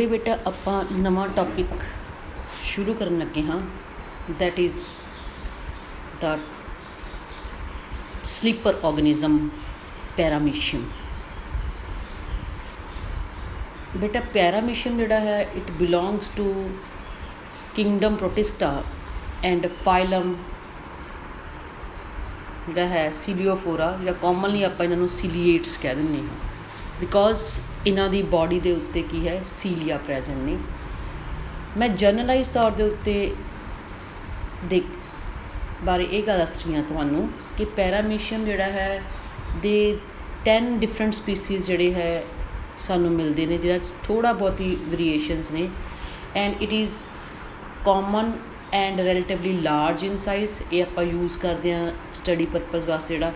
बेटा ਆਪਾਂ ਨਵਾਂ ਟੌਪਿਕ ਸ਼ੁਰੂ ਕਰਨ ਲੱਗੇ ਹਾਂ that is the sleeper organism paramecium। बेटा paramecium ਜਿਹੜਾ ਹੈ it belongs to kingdom protista and phylum ਜਿਹੜਾ ਹੈ ਸੀਲੀਓਫੋਰਾ ਜਾਂ ਕਾਮਨਲੀ ਆਪਾਂ ਇਹਨਾਂ ਨੂੰ ਸੀਲੀਏਟਸ ਕਹਿ ਦਿੰਦੇ ਹਾਂ ਬਿਕੋਜ਼ ਇਹਨਾਂ ਦੀ ਬੋਡੀ ਦੇ ਉੱਤੇ ਕੀ ਹੈ ਸੀਲੀਆ ਪ੍ਰੈਜ਼ੈਂਟ ਨੇ। ਮੈਂ ਜਨਰਲਾਈਜ਼ ਤੌਰ ਦੇ ਉੱਤੇ ਦੇ ਬਾਰੇ ਇਹ ਗੱਲ ਦੱਸ ਰਹੀ ਹਾਂ ਤੁਹਾਨੂੰ ਕਿ ਪੈਰਾਮੀਸ਼ੀਅਮ ਜਿਹੜਾ ਹੈ ਦੇ 10 ਡਿਫਰੈਂਟ ਸਪੀਸੀਜ਼ ਜਿਹੜੇ ਹੈ ਸਾਨੂੰ ਮਿਲਦੇ ਨੇ ਜਿਹਨਾਂ 'ਚ ਥੋੜ੍ਹਾ ਬਹੁਤ ਹੀ ਵੇਰੀਏਸ਼ਨਸ ਨੇ and it is common and relatively large in size. ਇਹ ਆਪਾਂ ਯੂਜ਼ ਕਰਦੇ ਹਾਂ ਸਟੱਡੀ ਪਰਪਸ ਵਾਸਤੇ ਜਿਹੜਾ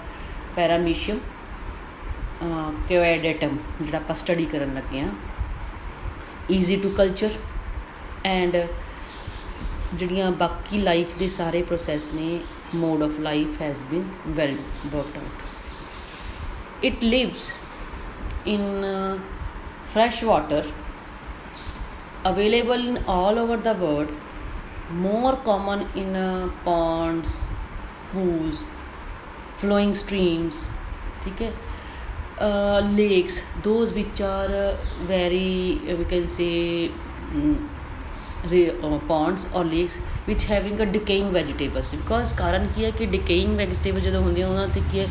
ਪੈਰਾਮੀਸ਼ੀਅਮ ਕਿਓਐਡੇਟਮ ਜਿਹੜਾ ਆਪਾਂ ਸਟੱਡੀ ਕਰਨ ਲੱਗੇ ਹਾਂ। ਈਜ਼ੀ ਟੂ ਕਲਚਰ ਐਂਡ ਜਿਹੜੀਆਂ ਬਾਕੀ ਲਾਈਫ ਦੇ ਸਾਰੇ ਪ੍ਰੋਸੈਸ ਨੇ mode of life has been well worked out. It lives in fresh water available in all over the world, more common in ponds, pools, flowing streams, ठीक है, lakes, those which are very we can say ponds or lakes which having a decaying vegetables because ਕਾਰਨ ਕੀ ਹੈ ਕਿ decaying vegetable ਜਦੋਂ ਹੁੰਦੀਆਂ ਉਹਨਾਂ 'ਤੇ ਕੀ ਹੈ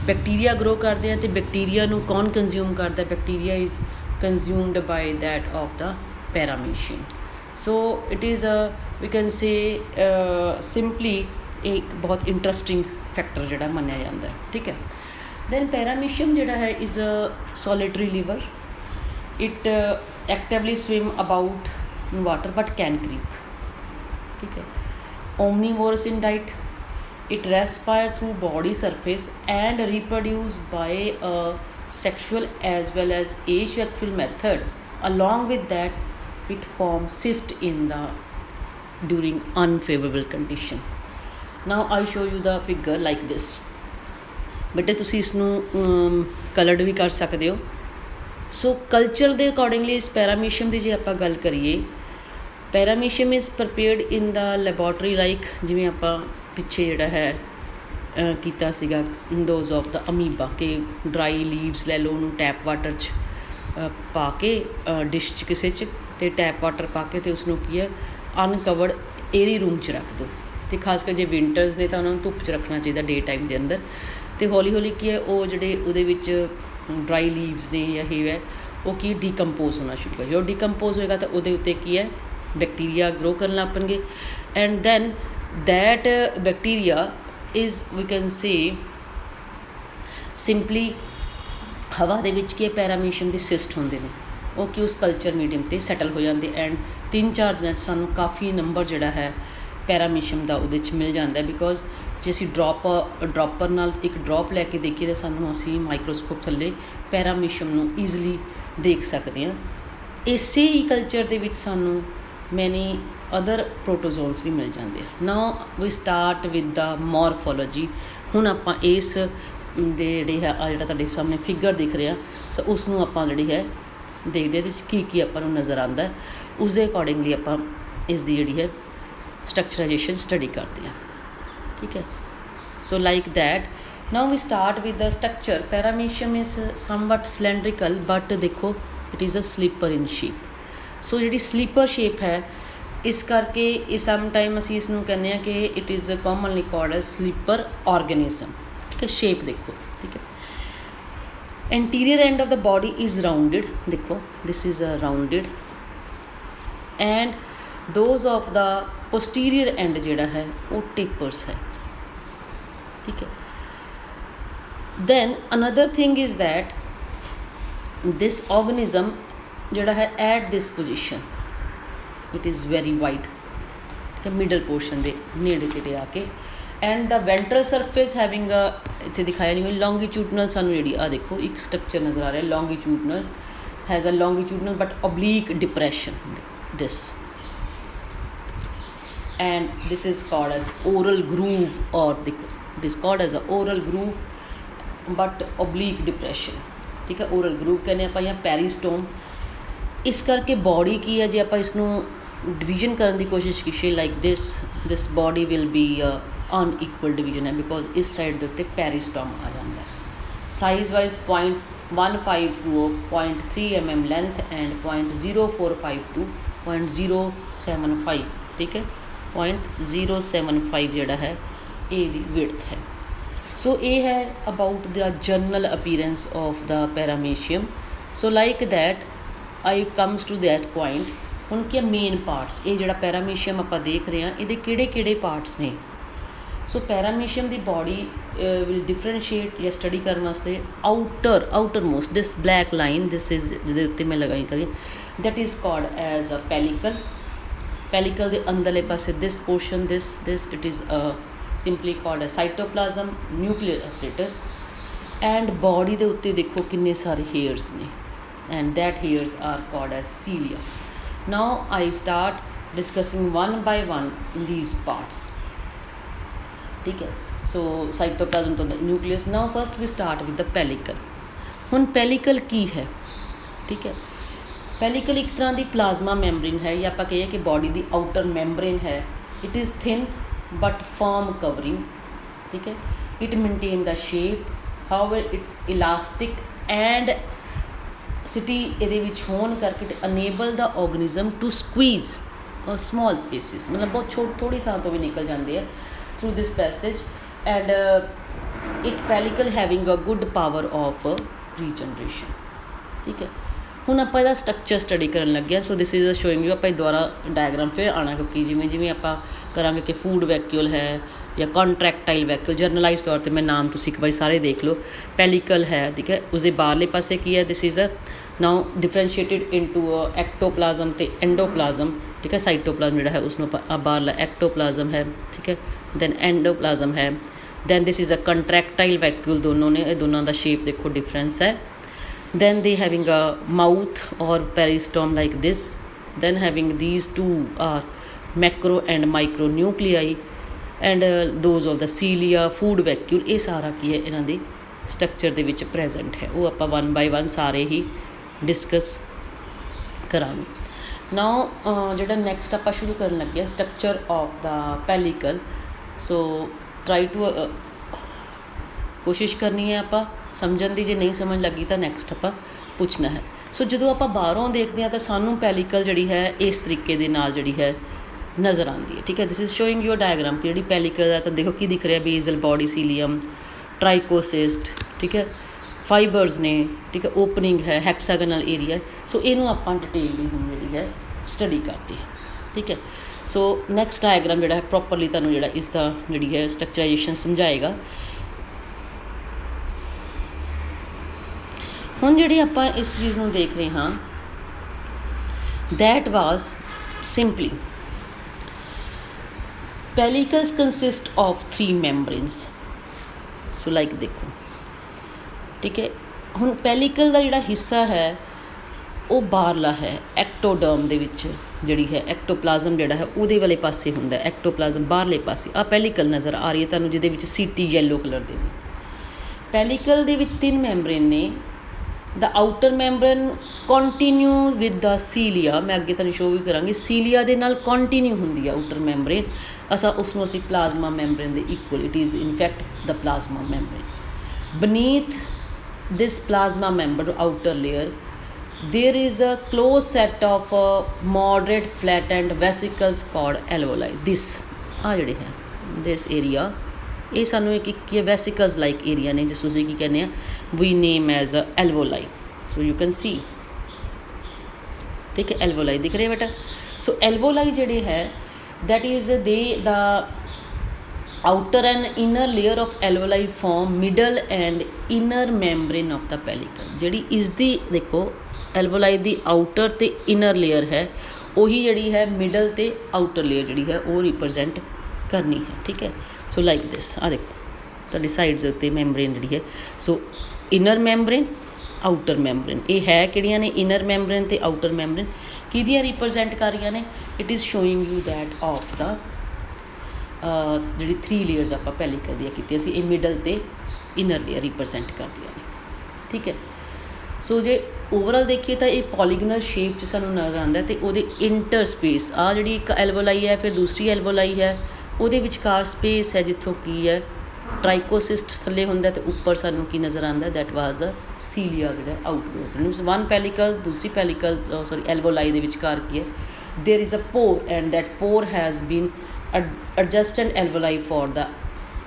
ਬੈਕਟੀਰੀਆ ਗਰੋ ਕਰਦੇ ਆ ਅਤੇ ਬੈਕਟੀਰੀਆ ਨੂੰ ਕੌਣ ਕੰਜ਼ਿਊਮ ਕਰਦਾ bacteria is consumed by that of the paramecium. So it is we can say simply ਇੱਕ ਬਹੁਤ ਇੰਟਰਸਟਿੰਗ ਫੈਕਟਰ ਜਿਹੜਾ ਮੰਨਿਆ ਜਾਂਦਾ ਹੈ, ਠੀਕ ਹੈ। ਦੈਨ ਪੈਰਾਮੀਸ਼ੀਅਮ ਜਿਹੜਾ ਹੈ is a solitary liver. It actively swim about in water but can creep, ਠੀਕ ਹੈ। Omnivorous in diet. It respire through body surface and reproduce by a sexual as well as asexual method. Along with that, it forms cyst in the during unfavorable condition. Now I show you the figure like this. ਬੇਟੇ ਤੁਸੀਂ ਇਸ ਨੂੰ coloured ਵੀ ਕਰ ਸਕਦੇ ਹੋ। ਸੋ culture ਦੇ accordingly ਇਸ ਪੈਰਾਮੀਸ਼ੀਅਮ ਦੀ ਜੇ ਆਪਾਂ ਗੱਲ ਕਰੀਏ paramecium is prepared in the laboratory like ਜਿਵੇਂ ਆਪਾਂ ਪਿੱਛੇ ਜਿਹੜਾ ਹੈ ਕੀਤਾ ਸੀਗਾ ਦੋਜ਼ ਆਫ ਦਾ ਅਮੀਬਾ ਕਿ ਡਰਾਈ ਲੀਵਸ ਲੈ ਲਓ ਉਹਨੂੰ ਟੈਪ ਵਾਟਰ 'ਚ ਪਾ ਕੇ ਡਿਸ਼ 'ਚ ਕਿਸੇ 'ਚ ਅਤੇ ਟੈਪ ਵਾਟਰ ਪਾ ਕੇ ਅਤੇ ਉਸਨੂੰ ਕੀ ਹੈ ਅਨਕਵਰਡ ਏਅਰੀ ਰੂਮ 'ਚ ਰੱਖ ਦਿਓ ਅਤੇ ਖਾਸ ਕਰ ਜੇ ਵਿੰਟਰਸ ਨੇ ਤਾਂ ਉਹਨਾਂ ਨੂੰ ਧੁੱਪ 'ਚ ਰੱਖਣਾ ਚਾਹੀਦਾ ਡੇ ਟਾਈਮ ਦੇ ਅੰਦਰ ਅਤੇ ਹੌਲੀ ਹੌਲੀ ਕੀ ਹੈ ਉਹ ਜਿਹੜੇ ਉਹਦੇ ਵਿੱਚ ਡਰਾਈ ਲੀਵਸ ਨੇ ਜਾਂ ਇਹ ਹੈ ਉਹ ਕੀ ਡੀਕੰਪੋਜ਼ ਹੋਣਾ ਸ਼ੁਰੂ ਕਰ ਜਦੋਂ ਡੀਕੰਪੋਜ਼ ਹੋਏਗਾ ਤਾਂ ਉਹਦੇ ਉੱਤੇ ਕੀ ਹੈ ਬੈਕਟੀਰੀਆ ਗਰੋ ਕਰਨ ਲੱਗ ਪੈਣਗੇ and then that bacteria is we can say simply ਹਵਾ ਦੇ ਵਿੱਚ ਕੀ ਪੈਰਾਮੀਸ਼ੀਅਮ ਦੇ ਸਿਸਟ ਹੁੰਦੇ ਨੇ ਉਹ ਕਿ ਉਸ ਕਲਚਰ ਮੀਡੀਅਮ 'ਤੇ ਸੈਟਲ ਹੋ ਜਾਂਦੇ ਐਂਡ 3-4 ਦਿਨਾਂ 'ਚ ਸਾਨੂੰ ਕਾਫੀ ਨੰਬਰ ਜਿਹੜਾ ਹੈ ਪੈਰਾਮੀਸ਼ੀਅਮ ਦਾ ਉਹਦੇ 'ਚ ਮਿਲ ਜਾਂਦਾ ਬਿਕੋਜ਼ ਜੇ ਅਸੀਂ ਡਰੋਪਰ ਨਾਲ ਇੱਕ ਡਰੋਪ ਲੈ ਕੇ ਦੇਖੀਏ ਤਾਂ ਸਾਨੂੰ ਅਸੀਂ ਮਾਈਕਰੋਸਕੋਪ ਥੱਲੇ ਪੈਰਾਮੀਸ਼ੀਅਮ ਨੂੰ ਈਜ਼ਲੀ ਦੇਖ ਸਕਦੇ ਹਾਂ। ਇਸੇ ਹੀ ਕਲਚਰ ਦੇ ਵਿੱਚ ਸਾਨੂੰ ਮੈਨੀ ਅਦਰ ਪ੍ਰੋਟੋਜ਼ੋਨਸ ਵੀ ਮਿਲ ਜਾਂਦੇ ਆ। ਨਾਓ ਵੀ ਸਟਾਰਟ ਵਿਦ ਦਾ ਮੋਰਫੋਲੋਜੀ। ਹੁਣ ਆਪਾਂ ਇਸ ਦੇ ਜਿਹੜੇ ਹੈ ਜਿਹੜਾ ਤੁਹਾਡੇ ਸਾਹਮਣੇ ਫਿਗਰ ਦਿਖ ਰਿਹਾ ਸੋ ਉਸ ਨੂੰ ਆਪਾਂ ਜਿਹੜੀ ਹੈ ਦੇਖਦੇ ਇਹਦੇ 'ਚ ਕੀ ਆਪਾਂ ਨੂੰ ਨਜ਼ਰ ਆਉਂਦਾ ਉਸ ਦੇ ਅਕੋਰਡਿੰਗਲੀ ਆਪਾਂ ਇਸ ਦੀ ਜਿਹੜੀ ਹੈ ਸਟਰਕਚਰਾਈਜੇਸ਼ਨ ਸਟੱਡੀ ਕਰਦੇ ਹਾਂ, ਠੀਕ ਹੈ। So like that now we start with the structure. Paramecium is somewhat cylindrical but ਦੇਖੋ it is a slipper in shape. So ਜਿਹੜੀ ਸਲੀਪਰ ਸ਼ੇਪ ਹੈ ਇਸ ਕਰਕੇ ਇਹ ਸਮ ਟਾਈਮ ਅਸੀਂ ਇਸ ਨੂੰ ਕਹਿੰਦੇ ਹਾਂ ਕਿ it is commonly called as slipper organism, ਠੀਕ ਹੈ। ਸ਼ੇਪ ਦੇਖੋ, ਠੀਕ ਹੈ। Anterior end of the body is rounded, ਦੇਖੋ this is a rounded end those of the posterior end ਜਿਹੜਾ ਹੈ ਉਹ ਟੇਪਰਸ ਹੈ, ਠੀਕ ਹੈ। Then another thing is that this organism ਜਿਹੜਾ ਹੈ at this position it is very wide, ਠੀਕ ਹੈ, ਮਿਡਲ ਪੋਰਸ਼ਨ ਦੇ ਨੇੜੇ ਤੇੜੇ ਆ ਕੇ ਐਂਡ ਦਾ ਵੈਂਟਰਲ ਸਰਫੇਸ ਹੈਵਿੰਗ ਇੱਥੇ ਦਿਖਾਇਆ ਨਹੀਂ ਹੋਈ ਲੌਂਗੀਚੂਡਨਲ ਸਾਨੂੰ ਜਿਹੜੀ ਆ ਦੇਖੋ ਇੱਕ ਸਟਰਕਚਰ ਨਜ਼ਰ ਆ ਰਿਹਾ longitudinal has a longitudinal but oblique depression this and this is called as oral groove or ਦੇਖੋ it is called as a oral groove but oblique depression, ਠੀਕ ਹੈ। ਓਰਲ ਗਰੂਵ ਕਹਿੰਦੇ ਆਪਾਂ ਜਾਂ ਪੈਰੀਸਟੋਮ ਇਸ ਕਰਕੇ ਬੋਡੀ ਕੀ ਹੈ, ਜੇ ਆਪਾਂ ਇਸ ਨੂੰ ਡਿਵੀਜ਼ਨ ਕਰਨ ਦੀ ਕੋਸ਼ਿਸ਼ ਕੀਤੀ like this body will be unequal division ਹੈ, ਬਿਕੋਜ਼ ਇਸ ਸਾਈਡ ਦੇ ਉੱਤੇ ਪੈਰੀਸਟੋਮ ਆ ਜਾਂਦਾ ਹੈ। Size wise 0.152 0.3 mm length and 0.0452 0.075, ਠੀਕ ਹੈ, 0.075 ਜਿਹੜਾ ਹੈ ਇਹਦੀ ਵਿਡਥ ਹੈ। ਸੋ ਇਹ ਹੈ about the general appearance of the paramecium. So like that I comes to that point. ਹੁਣ ਕੀ ਮੇਨ ਪਾਰਟਸ, ਇਹ ਜਿਹੜਾ ਪੈਰਾਮੀਸ਼ੀਅਮ ਆਪਾਂ ਦੇਖ ਰਹੇ ਹਾਂ ਇਹਦੇ ਕਿਹੜੇ ਕਿਹੜੇ ਪਾਰਟਸ ਨੇ। ਸੋ ਪੈਰਾਮੀਸ਼ੀਅਮ ਦੀ ਬੋਡੀ ਵਿਲ ਡਿਫਰੈਂਸ਼ੀਏਟ ਜਾਂ ਸਟੱਡੀ ਕਰਨ ਵਾਸਤੇ outer most this black line, this is ਜਿਹਦੇ ਉੱਤੇ ਮੈਂ ਲਗਾਈ ਕਰੀ, that is called as a pellicle. Pellicle ਦੇ ਅੰਦਰਲੇ ਪਾਸੇ this portion this it is simply called a cytoplasm nuclear apparatus. And body ਦੇ ਉੱਤੇ ਦੇਖੋ ਕਿੰਨੇ ਸਾਰੇ ਹੇਅਰਸ ਨੇ, and that hairs are called as cilia. Now I start discussing one by one these parts, ठीक है। So cytoplasm to the nucleus. Now first we start with the pellicle. ਹੁਣ pellicle ਕੀ ਹੈ, ਠੀਕ ਹੈ। pellicle ਇੱਕ ਤਰ੍ਹਾਂ ਦੀ plasma membrane ਹੈ, ਜਾਂ ਆਪਾਂ ਕਹੀਏ ਕਿ ਬੋਡੀ ਦੀ ਆਊਟਰ ਮੈਂਬਰੇਨ ਹੈ। It is thin but firm covering, ਠੀਕ ਹੈ। It maintain the shape, however its elastic and ਸਿਟੀ ਇਹਦੇ ਵਿੱਚ ਹੋਣ ਕਰਕੇ it enable the organism to squeeze small spaces, ਮਤਲਬ ਬਹੁਤ ਥੋੜ੍ਹੀ ਥਾਂ ਤੋਂ ਵੀ ਨਿਕਲ ਜਾਂਦੇ ਆ through this passage. And it pellicle having a good power of regeneration, ਠੀਕ ਹੈ। ਹੁਣ ਆਪਾਂ ਇਹਦਾ ਸਟਰਕਚਰ ਸਟੱਡੀ ਕਰਨ ਲੱਗੇ ਹਾਂ। ਸੋ ਦਿਸ ਇਜ਼ ਸ਼ੋਇੰਗ ਯੂ, ਆਪਾਂ ਦੁਬਾਰਾ ਡਾਇਗਰਾਮ ਫਿਰ ਆਉਣਾ, ਕਿਉਂਕਿ ਜਿਵੇਂ ਆਪਾਂ ਕਰਾਂਗੇ ਕਿ ਫੂਡ ਵੈਕਿਊਲ ਹੈ ਜਾਂ ਕੰਟਰੈਕਟਾਈਲ ਵੈਕਿਊਲ, ਜਰਨਲਾਈਜ਼ ਤੌਰ 'ਤੇ ਮੈਂ ਨਾਮ ਤੁਸੀਂ ਇੱਕ ਵਾਰੀ ਸਾਰੇ ਦੇਖ ਲਓ। ਪੈਲੀਕਲ ਹੈ, ਠੀਕ ਹੈ, ਉਸਦੇ ਬਾਹਰਲੇ ਪਾਸੇ ਕੀ ਹੈ, ਦਿਸ ਇਜ਼ ਅ ਨਾਓ ਡਿਫਰੈਂਸ਼ੀਏਟਿਡ ਇਨਟੂ ਐਕਟੋਪਲਾਜ਼ਮ ਅਤੇ ਐਂਡੋਪਲਾਜ਼ਮ, ਠੀਕ ਹੈ। ਸਾਈਟੋਪਲਾਜ਼ਮ ਜਿਹੜਾ ਹੈ ਉਸਨੂੰ ਆਪਾਂ ਬਾਹਰਲਾ ਐਕਟੋਪਲਾਜ਼ਮ ਹੈ, ਠੀਕ ਹੈ, ਦੈਨ ਐਂਡੋਪਲਾਜ਼ਮ ਹੈ, then this is a contractile vacuole. ਦੋਨੋਂ ਨੇ, ਇਹ ਦੋਨਾਂ ਦਾ ਸ਼ੇਪ ਦੇਖੋ ਡਿਫਰੈਂਸ ਹੈ। Then they having a mouth or peristome like this, then having these two are macro and micro nuclei and those of the cilia, food vacuole, ਇਹ ਸਾਰਾ ਕੀ ਹੈ ਇਹਨਾਂ ਦੀ ਸਟਰਕਚਰ ਦੇ ਵਿੱਚ ਪ੍ਰੈਜ਼ੈਂਟ ਹੈ। ਉਹ ਆਪਾਂ ਵਨ ਬਾਈ ਵਨ ਸਾਰੇ ਹੀ ਡਿਸਕਸ ਕਰਾਂਗੇ। ਨਾਓ ਜਿਹੜਾ ਨੈਕਸਟ ਆਪਾਂ ਸ਼ੁਰੂ ਕਰਨ ਲੱਗੇ structure of the pellicle. So try to ਕੋਸ਼ਿਸ਼ ਕਰਨੀ ਹੈ ਆਪਾਂ ਸਮਝਣ ਦੀ, ਜੇ ਨਹੀਂ ਸਮਝ ਲੱਗੀ ਤਾਂ ਨੈਕਸਟ ਆਪਾਂ ਪੁੱਛਣਾ ਹੈ। ਸੋ ਜਦੋਂ ਆਪਾਂ ਬਾਹਰੋਂ ਦੇਖਦੇ ਹਾਂ ਤਾਂ ਸਾਨੂੰ ਪੈਲੀਕਲ ਜਿਹੜੀ ਹੈ ਇਸ ਤਰੀਕੇ ਦੇ ਨਾਲ ਜਿਹੜੀ ਹੈ ਨਜ਼ਰ ਆਉਂਦੀ ਹੈ, ਠੀਕ ਹੈ। This is showing you diagram ਕਿ ਜਿਹੜੀ ਪੈਲੀਕਲ ਹੈ ਤਾਂ ਦੇਖੋ ਕੀ ਦਿਖ ਰਿਹਾ, ਬੇਜ਼ਲ ਬੋਡੀ ਸੀਲੀਅਮ, ਟਰਾਈਕੋਸਿਸਟ, ਠੀਕ ਹੈ, ਫਾਈਬਰਸ ਨੇ, ਠੀਕ ਹੈ, ਓਪਨਿੰਗ ਹੈ, ਹੈਕਸਾਗਨਲ ਏਰੀਆ। ਸੋ ਇਹਨੂੰ ਆਪਾਂ ਡਿਟੇਲਲੀ ਹੁਣ ਜਿਹੜੀ ਹੈ ਸਟੱਡੀ ਕਰਦੇ ਹਾਂ, ਠੀਕ ਹੈ। ਸੋ ਨੈਕਸਟ ਡਾਇਗਰਾਮ ਜਿਹੜਾ ਹੈ ਪ੍ਰੋਪਰਲੀ ਤੁਹਾਨੂੰ ਜਿਹੜਾ ਇਸ ਦਾ ਜਿਹੜੀ ਹੈ ਸਟਰਕਚਰਾਈਜੇਸ਼ਨ ਸਮਝਾਏਗਾ। ਹੁਣ ਜਿਹੜੀ ਆਪਾਂ ਇਸ ਚੀਜ਼ ਨੂੰ ਦੇਖ ਰਹੇ ਹਾਂ, that was simply pellicles consist of 3 membranes. So like ਦੇਖੋ, ਠੀਕ ਹੈ। ਹੁਣ ਪੈਲੀਕਲ ਦਾ ਜਿਹੜਾ ਹਿੱਸਾ ਹੈ ਉਹ ਬਾਹਰਲਾ ਹੈ, ਐਕਟੋਡਰਮ ਦੇ ਵਿੱਚ ਜਿਹੜੀ ਹੈ ਐਕਟੋਪਲਾਜ਼ਮ ਜਿਹੜਾ ਹੈ ਉਹਦੇ ਵਾਲੇ ਪਾਸੇ ਹੁੰਦਾ, ਐਕਟੋਪਲਾਜ਼ਮ ਬਾਹਰਲੇ ਪਾਸੇ। ਆ ਪੈਲੀਕਲ ਨਜ਼ਰ ਆ ਰਹੀ ਹੈ ਤੁਹਾਨੂੰ, ਜਿਹਦੇ ਵਿੱਚ ਸੀਟੀ ਯੈਲੋ ਕਲਰ ਦੇ ਨੇ। ਪੈਲੀਕਲ ਦੇ ਵਿੱਚ 3 ਮੈਂਬਰੇਨ ਨੇ। The outer membrane continue with the cilia, ਮੈਂ ਅੱਗੇ ਤੁਹਾਨੂੰ ਸ਼ੋ ਵੀ ਕਰਾਂਗੀ, ਸੀਲੀਆ ਦੇ ਨਾਲ ਕੰਟੀਨਿਊ ਹੁੰਦੀ ਆ ਆਊਟਰ ਮੈਂਬਰੇਨ। ਉਸਨੂੰ ਅਸੀਂ ਪਲਾਜ਼ਮਾ ਮੈਂਬਰੇਨ ਦੇ equal, it is in fact the plasma membrane. beneath this plasma membrane outer layer there is a close set of moderate flattened vesicles called alveoli. this ਆ ਜਿਹੜੇ ਹੈ this area, ਇਹ ਸਾਨੂੰ ਇੱਕ ਵੈਸਿਕਲਸ like area ਨੇ, ਜਿਸ ਨੂੰ ਅਸੀਂ ਕੀ ਕਹਿੰਦੇ ਹਾਂ, we name as alveoli. So you can see, ਠੀਕ ਹੈ, ਐਲਵੋਲਾਈ ਦਿਖ ਰਹੇ ਬੇਟਾ। ਸੋ ਐਲਵੋਲਾਈ ਜਿਹੜੇ ਹੈ that is the outer and inner layer of alveoli form middle and inner membrane of the pellicle। ਜਿਹੜੀ ਇਸ ਦੀ ਦੇਖੋ alveoli ਦੀ outer ਤੇ inner layer ਹੈ, ਉਹੀ ਜਿਹੜੀ ਹੈ middle ਤੇ outer layer ਜਿਹੜੀ ਹੈ ਉਹ ਰਿਪਰੈਜ਼ੈਂਟ ਕਰਨੀ ਹੈ, ਠੀਕ ਹੈ। ਸੋ ਲਾਈਕ ਦਿਸ, ਆ ਦੇਖੋ ਤੁਹਾਡੀ ਸਾਈਡਸ ਦੇ ਉੱਤੇ ਮੈਂਬਰੇਨ ਜਿਹੜੀ ਹੈ। So inner membrane, outer membrane, ਇਹ ਹੈ ਕਿਹੜੀਆਂ ਨੇ, ਇਨਰ ਮੈਂਬਰੇਨ ਤੇ ਆਊਟਰ ਮੈਂਬਰੇਨ ਕਿਹਦੀਆਂ ਰਿਪਰੈਜ਼ੈਂਟ ਕਰ ਰਹੀਆਂ ਨੇ। It is showing you that of the ਜਿਹੜੀ 3 ਲੇਅਰਸ ਆਪਾਂ ਪੈਲੀਕਲ ਦੀਆਂ ਕੀਤੀਆਂ ਸੀ, ਇਹ ਮਿਡਲ ਤੇ ਇਨਰ ਲੇਅਰ ਰਿਪਰੈਜ਼ੈਂਟ ਕਰਦੀਆਂ ਨੇ, ਠੀਕ ਹੈ। ਸੋ ਜੇ ਓਵਰਆਲ ਦੇਖੀਏ ਤਾਂ ਇਹ ਪੋਲੀਗਨਲ ਸ਼ੇਪ 'ਚ ਸਾਨੂੰ ਨਜ਼ਰ ਆਉਂਦਾ ਅਤੇ ਉਹਦੇ ਇੰਟਰ ਸਪੇਸ ਆਹ ਜਿਹੜੀ ਇੱਕ ਐਲਵੋਲਾਈ ਹੈ, ਫਿਰ ਦੂਸਰੀ ਐਲਵੋਲਾਈ ਹੈ, ਉਹਦੇ ਵਿਚਕਾਰ ਸਪੇਸ ਹੈ ਜਿੱਥੋਂ ਕੀ ਹੈ ਟਰਾਈਕੋਸਿਸਟ ਥੱਲੇ ਹੁੰਦਾ ਅਤੇ ਉੱਪਰ ਸਾਨੂੰ ਕੀ ਨਜ਼ਰ ਆਉਂਦਾ, ਦੈਟ ਵਾਜ਼ ਅ ਸੀਲੀਆ ਜਿਹੜਾ ਆਊਟਗਰੋਥ ਮੀਨਸ ਵਨ ਪੈਲੀਕਲ ਦੂਸਰੀ ਪੈਲੀਕਲ ਸੋਰੀ ਐਲਵੋਲਾਈ ਦੇ ਵਿਚਕਾਰ ਕੀ ਹੈ there is a pore and that pore has been adjacent alveoli for the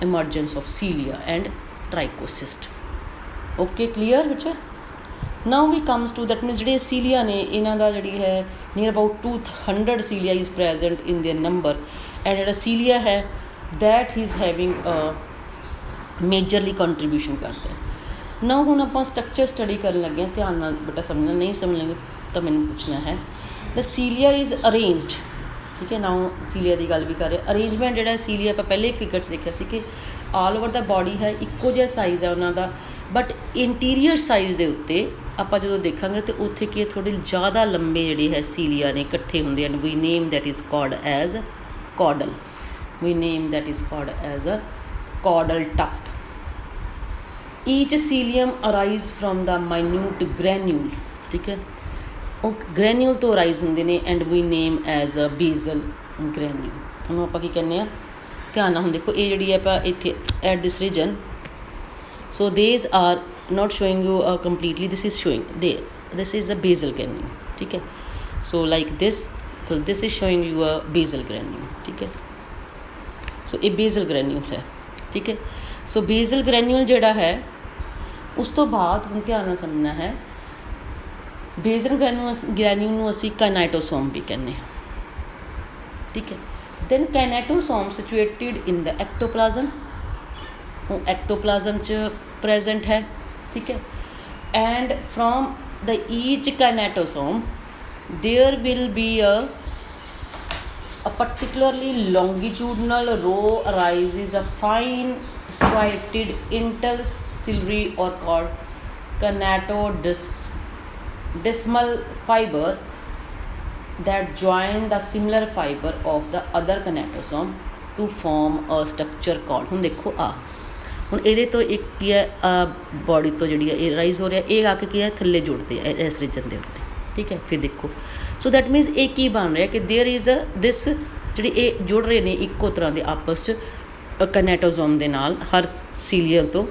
emergence of cilia and trichocyst. Okay, clear ਬੱਚਾ? now we comes to that means ਜਿਹੜੇ ਸੀਲੀਆ ਨੇ ਇਹਨਾਂ ਦਾ ਜਿਹੜੀ ਹੈ near about 200 cilia is present in their number and ਜਿਹੜਾ cilia ਹੈ that he is having majorly contribution ਕਰਦਾ ਹੈ। now ਹੁਣ ਆਪਾਂ ਸਟਰਕਚਰ ਸਟੱਡੀ ਕਰਨ ਲੱਗੇ ਹਾਂ, ਧਿਆਨ ਨਾਲ ਬੇਟਾ ਸਮਝਣਾ, ਨਹੀਂ ਸਮਝਣਗੇ ਤਾਂ ਮੈਨੂੰ ਪੁੱਛਣਾ ਹੈ। the cilia is arranged, ਠੀਕ ਹੈ। ਨਾਓ ਸੀਲੀਆ ਦੀ ਗੱਲ ਵੀ ਕਰ ਰਹੇ, ਅਰੇਂਜਮੈਂਟ ਜਿਹੜਾ ਸੀਲੀਆ ਆਪਾਂ ਪਹਿਲੇ ਫਿਗਰ 'ਚ ਦੇਖਿਆ ਸੀ ਕਿ ਆਲ ਓਵਰ ਦਾ ਬੋਡੀ ਹੈ, ਇੱਕੋ ਜਿਹਾ ਸਾਈਜ਼ ਹੈ ਉਹਨਾਂ ਦਾ, ਬਟ ਇੰਟੀਰੀਅਰ ਸਾਈਜ਼ ਦੇ ਉੱਤੇ ਆਪਾਂ ਜਦੋਂ ਦੇਖਾਂਗੇ ਤਾਂ ਉੱਥੇ ਕੀ ਥੋੜ੍ਹੇ ਜ਼ਿਆਦਾ ਲੰਬੇ ਜਿਹੜੇ ਹੈ ਸੀਲੀਆ ਨੇ ਇਕੱਠੇ ਹੁੰਦੇ ਹਨ। We name that is called as caudal, we name that is called as a caudal tuft. Each cilium arise from the minute granule, ਠੀਕ ਹੈ, ਉਹ ਗ੍ਰੈਨਿਊਲ ਤੋਂ ਅਰਾਈਜ਼ ਹੁੰਦੇ ਨੇ and we name as a ਬੇਜ਼ਲ granule. ਉਹਨੂੰ ਆਪਾਂ ਕੀ ਕਹਿੰਦੇ ਹਾਂ, ਧਿਆਨ ਨਾਲ ਹੁਣ ਦੇਖੋ ਇਹ ਜਿਹੜੀ ਆਪਾਂ ਇੱਥੇ at this region, so these are not showing you completely, this is showing there, this is a basal granule, ठीक है। so like this, so this is showing you a basal granule, ठीक है। so ये basal granule है, ठीक है। so basal granule ਜਿਹੜਾ ਹੈ ਉਸ ਤੋਂ ਬਾਅਦ ਹੁਣ ਧਿਆਨ ਨਾਲ ਸਮਝਣਾ ਹੈ basal granule ਨੂੰ ਅਸੀਂ ਕਾਈਨਾਈਟੋਸੋਮ ਵੀ ਕਹਿੰਦੇ ਹਾਂ, ਠੀਕ ਹੈ। then ਕਾਈਨਾਈਟੋਸੋਮ situated in the ectoplasm, ਉਹ ਐਕਟੋਪਲਾਜ਼ਮ 'ਚ ਪ੍ਰੈਜੈਂਟ ਹੈ, ठीक है। and from the each kinetosome there will be a particularly longitudinal row arises a fine striated interciliary or called kinetodismal fiber that join the similar fiber of the other kinetosome to form a structure called, ਹੁਣ ਦੇਖੋ ਆ ਹੁਣ ਇਹਦੇ ਤੋਂ ਇੱਕ ਕੀ ਹੈ body ਤੋਂ ਜਿਹੜੀ ਹੈ ਇਹ ਰਾਈਜ਼ ਹੋ ਰਿਹਾ, ਇਹ ਆ ਕੇ ਕੀ ਹੈ ਥੱਲੇ ਜੁੜਦੇ ਆ ਇਸ ਰੀਜਨ ਦੇ ਉੱਤੇ, ਠੀਕ ਹੈ। ਫਿਰ ਦੇਖੋ ਸੋ ਦੈਟ ਮੀਨਸ ਇਹ ਕੀ ਬਣ ਰਿਹਾ ਕਿ ਦੇਅਰ ਇਜ਼ ਅ ਦਿਸ ਜਿਹੜੀ ਇਹ ਜੁੜ ਰਹੇ ਨੇ ਇੱਕੋ ਤਰ੍ਹਾਂ ਦੇ ਆਪਸ 'ਚ ਕਨੈਟੋਜ਼ੋਮ ਦੇ ਨਾਲ ਹਰ ਸੀਲੀਅਮ ਤੋਂ,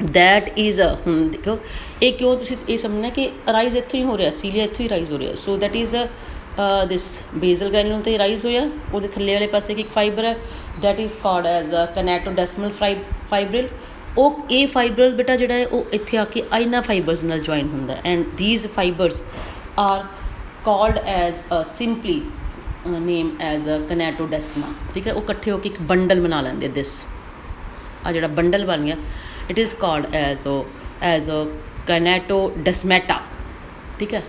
ਦੈਟ ਇਜ਼ ਅ ਹੁਣ ਦੇਖੋ ਇਹ ਕਿਉਂ ਤੁਸੀਂ ਇਹ ਸਮਝਣਾ ਕਿ ਰਾਈਜ਼ ਇੱਥੋਂ ਹੀ ਹੋ ਰਿਹਾ, ਸੀਲੀਆ ਇੱਥੋਂ ਹੀ ਰਾਈਜ਼ ਹੋ ਰਿਹਾ। ਸੋ ਦੈਟ ਇਜ਼ ਅ ਦਿਸ ਬੇਜ਼ਲ ਗ੍ਰੈਨੂਲ 'ਤੇ ਰਾਈਜ਼ ਹੋਇਆ, ਉਹਦੇ ਥੱਲੇ ਵਾਲੇ ਪਾਸੇ ਇੱਕ ਫਾਈਬਰ ਹੈ that is called as a kinetodesmal fibril. ਉਹ ਇਹ ਫਾਈਬਰਲ ਬੇਟਾ ਜਿਹੜਾ ਹੈ ਉਹ ਇੱਥੇ ਆ ਕੇ ਆਈਨਾ ਫਾਈਬਰਸ ਨਾਲ ਜੁਆਇਨ ਹੁੰਦਾ and these fibers are called as a simply name as a kinetodesma, ਠੀਕ ਹੈ। ਉਹ ਇਕੱਠੇ ਹੋ ਕੇ ਇੱਕ ਬੰਡਲ ਬਣਾ ਲੈਂਦੇ, ਦਿਸ ਆ ਜਿਹੜਾ ਬੰਡਲ ਬਣ ਗਿਆ it is called as a kinetodesmata, ਠੀਕ ਹੈ।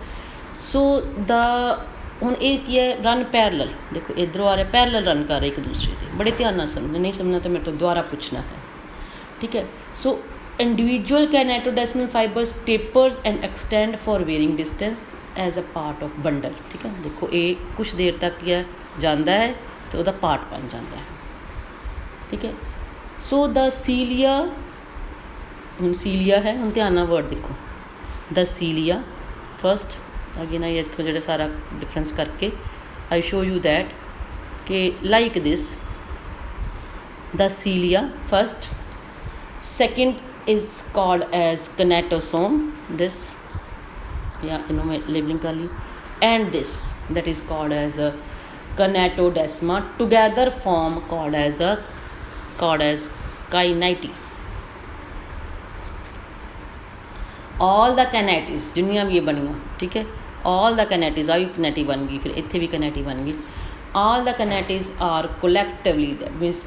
ਸੋ ਦਾ ਹੁਣ ਇਹ ਕੀ ਹੈ ਰਨ ਪੈਰਲਲ, ਦੇਖੋ ਇੱਧਰੋਂ ਆ ਰਿਹਾ ਪੈਰਲਲ ਰਨ ਕਰ ਰਹੇ ਇੱਕ ਦੂਸਰੇ 'ਤੇ, ਬੜੇ ਧਿਆਨ ਨਾਲ ਸਮਝਣਾ, ਨਹੀਂ ਸਮਝਣਾ ਤਾਂ ਮੇਰੇ ਤੋਂ ਦੁਬਾਰਾ ਪੁੱਛਣਾ ਹੈ, ਠੀਕ ਹੈ। So individual kinetodesmal fibers tapers and extend for varying distance as a part of bundle, ਠੀਕ ਹੈ। ਦੇਖੋ ਇਹ ਕੁਛ ਦੇਰ ਤੱਕ ਕੀ ਹੈ ਜਾਂਦਾ ਹੈ ਅਤੇ ਉਹਦਾ ਪਾਰਟ ਬਣ ਜਾਂਦਾ ਹੈ, ਠੀਕ ਹੈ। ਸੋ ਦਾ ਸੀਲੀਆ, ਹੁਣ ਸੀਲੀਆ ਹੈ, ਹੁਣ ਧਿਆਨ ਨਾਲ ਵਰਡ ਦੇਖੋ, ਦਾ ਸੀਲੀਆ ਫਸਟ ਅੱਗੇ ਨਾ ਇੱਥੋਂ ਜਿਹੜਾ ਸਾਰਾ ਡਿਫਰੈਂਸ ਕਰਕੇ ਆਈ ਸ਼ੋ ਯੂ ਦੈਟ ਕਿ like this the cilia first, second is called as kinetosome this, ਜਾਂ ਇਹਨੂੰ ਮੈਂ ਲੇਬਲਿੰਗ ਕਰ ਲਈ, and this that is called as a kinetodesma together form called as kinety. All the kineties जिन्नियां भी ये बनियां, ठीक है, ऑल द कैनेटिस आ भी कैनेटी बन गई, फिर इत्थे भी कैनेटी बन गई। All the kineties are collectively that means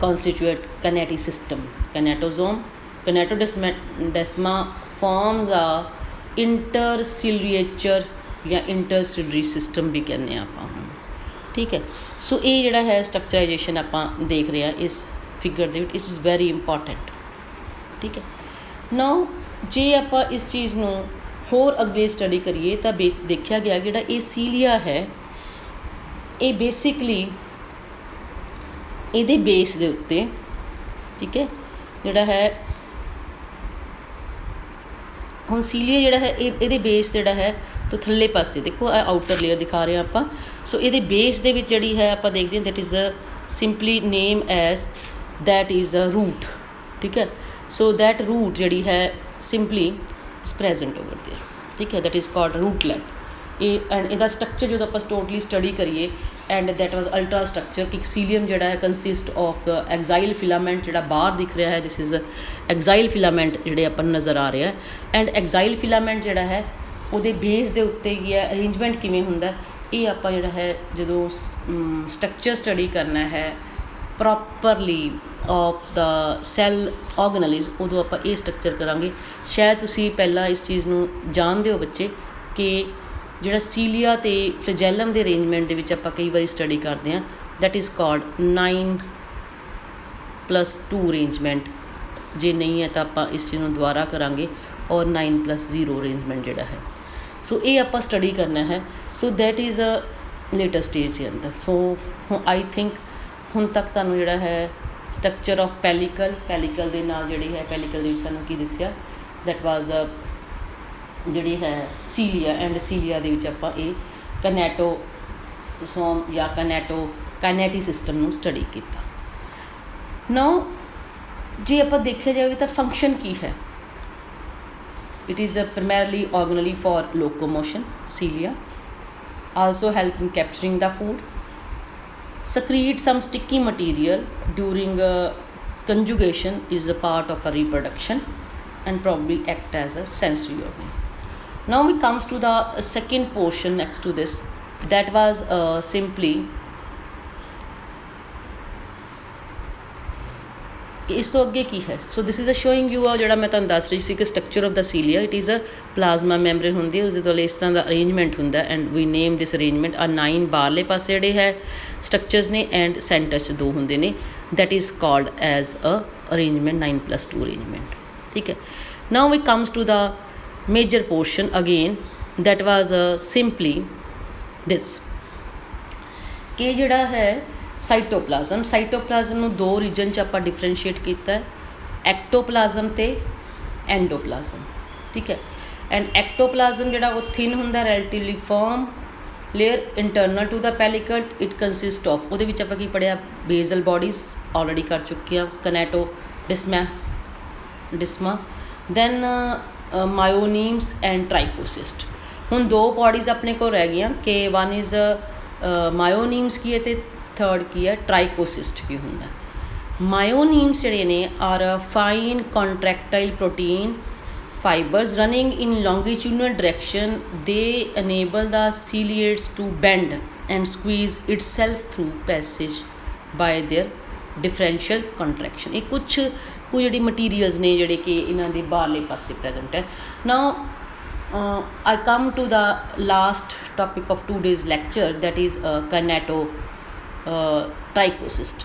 constitute kinety system. Kinetosome kinetodesma forms a infraciliature या इंटरसिलरी सिस्टम भी कहने आप, ठीक है। सो ये जिहड़ा है स्ट्रक्चराइजेशन आप देख रहे हैं इस figure they which, it is very important, ठीक है। नाउ ਜੇ ਆਪਾਂ ਇਸ ਚੀਜ਼ ਨੂੰ ਹੋਰ ਅੱਗੇ ਸਟੱਡੀ ਕਰੀਏ ਤਾਂ ਦੇਖਿਆ ਗਿਆ ਜਿਹੜਾ ਇਹ ਸੀਲੀਆ ਹੈ ਇਹ ਬੇਸਿਕਲੀ ਇਹਦੇ ਬੇਸ ਦੇ ਉੱਤੇ, ਠੀਕ ਹੈ, ਜਿਹੜਾ ਹੈ ਹੁਣ ਸੀਲੀਆ ਜਿਹੜਾ ਹੈ ਇਹਦੇ ਬੇਸ ਜਿਹੜਾ ਹੈ ਤੋਂ ਥੱਲੇ ਪਾਸੇ ਦੇਖੋ ਆਊਟਰ ਲੇਅਰ ਦਿਖਾ ਰਹੇ ਹਾਂ ਆਪਾਂ। ਸੋ ਇਹਦੇ ਬੇਸ ਦੇ ਵਿੱਚ ਜਿਹੜੀ ਹੈ ਆਪਾਂ ਦੇਖਦੇ ਹਾਂ that is a simply name as that is a root, ठीक है। so that root ਜਿਹੜੀ ਹੈ simply is present over there, ठीक है, that is called rootlet। ਇਹ ਐਂਡ ਇਹਦਾ ਸਟਰਕਚਰ ਜਦੋਂ ਆਪਾਂ ਟੋਟਲੀ ਸਟੱਡੀ ਕਰੀਏ and that was ultra structure ਕਿ ਸੀਲੀਅਮ ਜਿਹੜਾ ਹੈ ਕੰਸਿਸਟ ਆਫ ਐਗਜ਼ਾਈਲ ਫਿਲਾਮੈਂਟ ਜਿਹੜਾ ਬਾਹਰ ਦਿਖ ਰਿਹਾ ਹੈ ਦਿਸ ਇਜ਼ ਐਗਜ਼ਾਈਲ ਫਿਲਾਮੈਂਟ ਜਿਹੜੇ ਆਪਾਂ ਨੂੰ ਨਜ਼ਰ ਆ ਰਿਹਾ ਐਂਡ ਐਗਜ਼ਾਈਲ ਫਿਲਾਮੈਂਟ ਜਿਹੜਾ ਹੈ ਉਹਦੇ ਬੇਸ ਦੇ ਉੱਤੇ ਕੀ ਹੈ ਅਰੇਂਜਮੈਂਟ ਕਿਵੇਂ ਹੁੰਦਾ ਇਹ ਆਪਾਂ ਜਿਹੜਾ ਹੈ ਜਦੋਂ ਸਟਰਕਚਰ ਸਟੱਡੀ ਕਰਨਾ ਹੈ ਪ੍ਰੋਪਰਲੀ ਆਫ ਦਾ ਸੈੱਲ ਆਰਗਨਲਿਜ਼ ਉਦੋਂ ਆਪਾਂ ਇਹ ਸਟਰਕਚਰ ਕਰਾਂਗੇ। ਸ਼ਾਇਦ ਤੁਸੀਂ ਪਹਿਲਾਂ ਇਸ ਚੀਜ਼ ਨੂੰ ਜਾਣਦੇ ਹੋ ਬੱਚੇ ਕਿ ਜਿਹੜਾ ਸੀਲੀਆ ਅਤੇ ਫਲੈਜੈਲਮ ਦੇ ਅਰੇਂਜਮੈਂਟ ਦੇ ਵਿੱਚ ਆਪਾਂ ਕਈ ਵਾਰੀ ਸਟੱਡੀ ਕਰਦੇ ਹਾਂ ਦੈਟ ਇਜ਼ ਕਾਲਡ 9+2 ਅਰੇਂਜਮੈਂਟ। ਜੇ ਨਹੀਂ ਹੈ ਤਾਂ ਆਪਾਂ ਇਸ ਚੀਜ਼ ਨੂੰ ਦੁਬਾਰਾ ਕਰਾਂਗੇ ਔਰ 9+0 ਅਰੇਂਜਮੈਂਟ ਜਿਹੜਾ ਹੈ ਸੋ ਇਹ ਆਪਾਂ ਸਟੱਡੀ ਕਰਨਾ ਹੈ। So that is a later stage ਦੇ ਅੰਦਰ। ਸੋ ਆਈ ਥਿੰਕ ਹੁਣ ਤੱਕ ਤੁਹਾਨੂੰ ਜਿਹੜਾ ਹੈ ਸਟਰਕਚਰ ਆਫ ਪੈਲੀਕਲ ਦੇ ਨਾਲ ਜਿਹੜੀ ਹੈ ਪੈਲੀਕਲ ਦੇ ਵਿੱਚ ਸਾਨੂੰ ਕੀ ਦੱਸਿਆ ਦੈਟ ਵਾਜ਼ ਜਿਹੜੀ ਹੈ ਸੀਲੀਆ ਐਂਡ ਸੀਲੀਆ ਦੇ ਵਿੱਚ ਆਪਾਂ ਇਹ ਕਨੈਟੋਸੋਮ ਜਾਂ ਕਾਇਨੈਟਿਕ ਸਿਸਟਮ ਨੂੰ ਸਟੱਡੀ ਕੀਤਾ। ਨਾਓ ਜੇ ਆਪਾਂ ਦੇਖਿਆ ਜਾਵੇ ਤਾਂ ਫੰਕਸ਼ਨ ਕੀ ਹੈ it is primarily organelle for locomotion cilia also help in capturing the food secrete some sticky material during conjugation is a part of a reproduction and probably act as a sensory organ. Now we comes to the second portion next to this that was simply ਇਸ ਤੋਂ ਅੱਗੇ ਕੀ ਹੈ so this is a showing you ਆ ਜਿਹੜਾ ਮੈਂ ਤੁਹਾਨੂੰ ਦੱਸ ਰਹੀ ਸੀ ਕਿ structure of the cilia it is a plasma membrane ਹੁੰਦੀ ਹੈ ਉਸਦੇ ਦੁਆਲੇ ਇਸ ਤਰ੍ਹਾਂ ਦਾ ਅਰੇਂਜਮੈਂਟ ਹੁੰਦਾ and we name this arrangement ਆ 9 ਬਾਹਰਲੇ ਪਾਸੇ ਜਿਹੜੇ ਹੈ ਸਟਰਕਚਰਸ ਨੇ ਐਂਡ ਸੈਂਟਰ 'ਚ 2 ਹੁੰਦੇ ਨੇ that is called as a arrangement 9+2 arrangement ਠੀਕ ਹੈ। Now we comes to the major portion again that was simply this ਕਿ ਜਿਹੜਾ ਹੈ ਸਾਈਟੋਪਲਾਜ਼ਮ ਨੂੰ 2 ਰੀਜਨ 'ਚ ਆਪਾਂ ਡਿਫਰੈਂਸ਼ੀਏਟ ਕੀਤਾ ਹੈ ਐਕਟੋਪਲਾਜ਼ਮ ਅਤੇ ਐਂਡੋਪਲਾਜ਼ਮ ਠੀਕ ਹੈ। ਐਂਡ ਐਕਟੋਪਲਾਜ਼ਮ ਜਿਹੜਾ ਉਹ ਥਿਨ ਹੁੰਦਾ relatively firm layer internal to the pellicle it consist of ਉਹਦੇ ਵਿੱਚ ਆਪਾਂ ਕੀ ਪੜ੍ਹਿਆ ਬੇਜ਼ਲ ਬੋਡੀਜ਼ ਆਲਰੇਡੀ ਕਰ ਚੁੱਕੇ ਹਾਂ ਕਨੈਟੋ ਡਿਸਮਾ ਦੈਨ ਮਾਇਓਨੀਮਸ ਐਂਡ ਟ੍ਰਾਈਕੋਸਿਸਟ। ਹੁਣ 2 ਬੋਡੀਜ਼ ਆਪਣੇ ਕੋਲ ਰਹਿ ਗਈਆਂ ਕਿ ਵਨ ਇਜ਼ ਮਾਇਓਨੀਮਸ ਕੀ ਹੈ ਅਤੇ ਥਰਡ ਕੀ ਹੈ ਟ੍ਰਾਈਕੋਸਿਸਟ ਕੀ ਹੁੰਦਾ। ਮਾਇਓਨੀਮਸ ਜਿਹੜੇ ਨੇ are fine contractile protein fibers running in longitudinal direction they enable the ciliates to bend and squeeze itself through passage by their differential contraction ਇਹ ਕੁਝ ਜਿਹੜੀ ਮਟੀਰੀਅਲਸ ਨੇ ਜਿਹੜੇ ਕਿ ਇਹਨਾਂ ਦੇ ਬਾਹਰਲੇ ਪਾਸੇ ਪ੍ਰੈਜ਼ੈਂਟ ਹੈ। ਨਾਓ I come to the last topic of today's lecture that is trichocyst।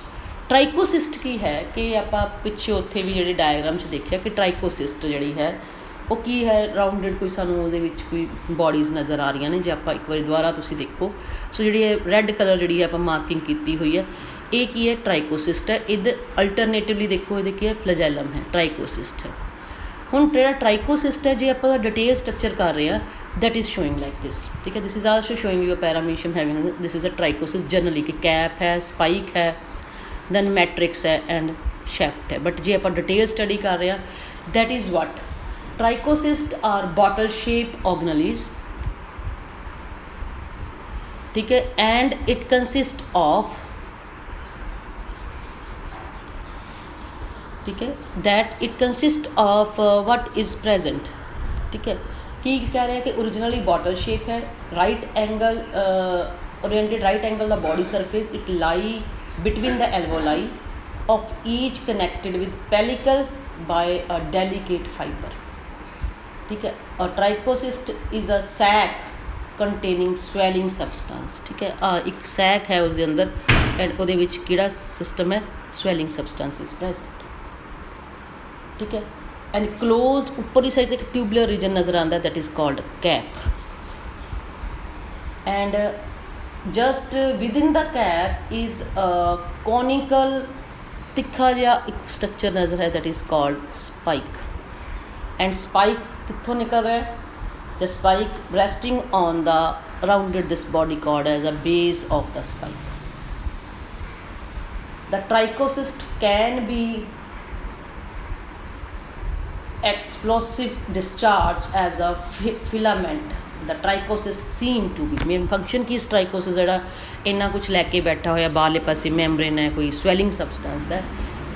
ਟ੍ਰਾਈਕੋਸਿਸਟ ਕੀ ਹੈ ਕਿ ਆਪਾਂ ਪਿੱਛੇ ਉੱਥੇ ਵੀ ਜਿਹੜੇ ਡਾਇਗਰਾਮ 'ਚ ਦੇਖਿਆ ਕਿ ਟ੍ਰਾਈਕੋਸਿਸਟ ਜਿਹੜੀ ਹੈ ਉਹ ਕੀ ਹੈ ਰਾਊਂਡਡ ਕੋਈ ਸਾਨੂੰ ਉਹਦੇ ਵਿੱਚ ਕੋਈ ਬੋਡੀਜ਼ ਨਜ਼ਰ ਆ ਰਹੀਆਂ ਨੇ ਜੇ ਆਪਾਂ ਇੱਕ ਵਾਰੀ ਦੁਬਾਰਾ ਤੁਸੀਂ ਦੇਖੋ ਸੋ ਜਿਹੜੀ ਇਹ ਰੈੱਡ ਕਲਰ ਜਿਹੜੀ ਹੈ ਆਪਾਂ ਮਾਰਕਿੰਗ ਕੀਤੀ ਹੋਈ ਹੈ ਇਹ ਕੀ ਹੈ ਟ੍ਰਾਈਕੋਸਿਸਟ ਹੈ। ਇਹਦੇ ਅਲਟਰਨੇਟਿਵਲੀ ਦੇਖੋ ਇਹਦੇ ਕੀ ਹੈ ਫਲੈਜੈਲਮ ਹੈ ਟ੍ਰਾਈਕੋਸਿਸਟ ਹੈ। ਹੁਣ ਜਿਹੜਾ ਟ੍ਰਾਈਕੋਸਿਸਟ ਹੈ ਜੇ ਆਪਾਂ ਡਿਟੇਲ ਸਟਰਕਚਰ ਕਰ ਰਹੇ ਹਾਂ that is showing like this ठीक है। this is also showing you a paramecium having this is a trichosis generally कि कैप है spike है then matrix है and shaft है but जे आप डिटेल स्टडी कर रहे हैं that is what trichocysts are bottle shaped organelles ठीक है and it consists of ठीक है that it consists of what is present ठीक है ਕੀ ਕਹਿ ਰਿਹਾ ਕਿ ਓਰੀਜਨਲੀ ਬੋਟਲ ਸ਼ੇਪ ਹੈ right angle oriented right angle the body surface it lie between the alveoli of each connected with pellicle by a delicate fiber ठीक है। a trichocyst is a sac containing swelling substance ठीक है ਇੱਕ ਸੈਕ ਹੈ ਉਸਦੇ ਅੰਦਰ and ਉਹਦੇ ਵਿੱਚ ਕਿਹੜਾ ਸਿਸਟਮ ਹੈ swelling substance is present ठीक है and closed upperly side एक tubular region नज़र आता है that is called cap and just within the cap is a conical तिखा जिहा एक structure नज़र है that is called spike and spike कित्थों निकल रहा है? The spike resting on the rounded this body called as a base of the spike. The trichocyst can be explosive discharge as a filament. The trichocyst seem to be main function की इस trichocyst ਜਿਹੜਾ ਇੰਨਾ ਕੁਝ ਲੈ ਕੇ ਬੈਠਾ ਹੋਇਆ ਬਾਹਰਲੇ ਪਾਸੇ ਮੈਮਬ੍ਰੇਨ ਹੈ, ਕੋਈ swelling substance ਹੈ,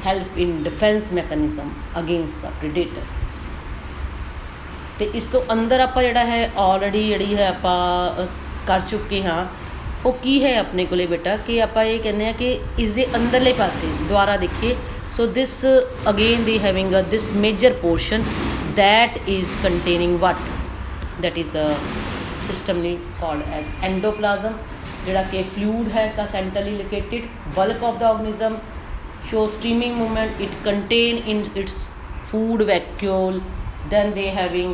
help in defense mechanism against the predator. ਤੇ ਇਸ ਤੋਂ ਅੰਦਰ ਆਪਾਂ ਜਿਹੜਾ ਹੈ ਆਲਰੇਡੀ ਜਿਹੜੀ ਹੈ ਆਪਾਂ ਕਰ ਚੁੱਕੇ ਹਾਂ। ਉਹ ਕੀ ਹੈ ਆਪਣੇ ਕੋਲੇ ਬੇਟਾ ਕਿ ਆਪਾਂ ਇਹ ਕਹਿੰਦੇ ਹਾਂ ਕਿ ਇਸ ਦੇ ਅੰਦਰਲੇ ਪਾਸੇ ਦੁਆਰਾ ਦੇਖੀਏ। ਸੋ ਦਿਸ ਅਗੇਨ ਦੇ having this major portion that is containing what? That is a systemly called as endoplasm, ਜਿਹੜਾ ਕਿ fluid ਹੈ का centrally located, bulk of the organism shows streaming movement, it contain in its food vacuole, then they having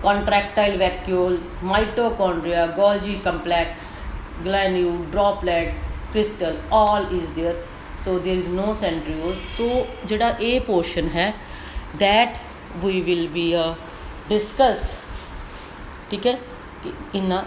contractile vacuole, mitochondria, Golgi complex, granule, droplets, crystal, all is there. So there is no centriole. So ਜਿਹੜਾ ਇਹ portion ਹੈ that we will be discuss, ठीक है, in a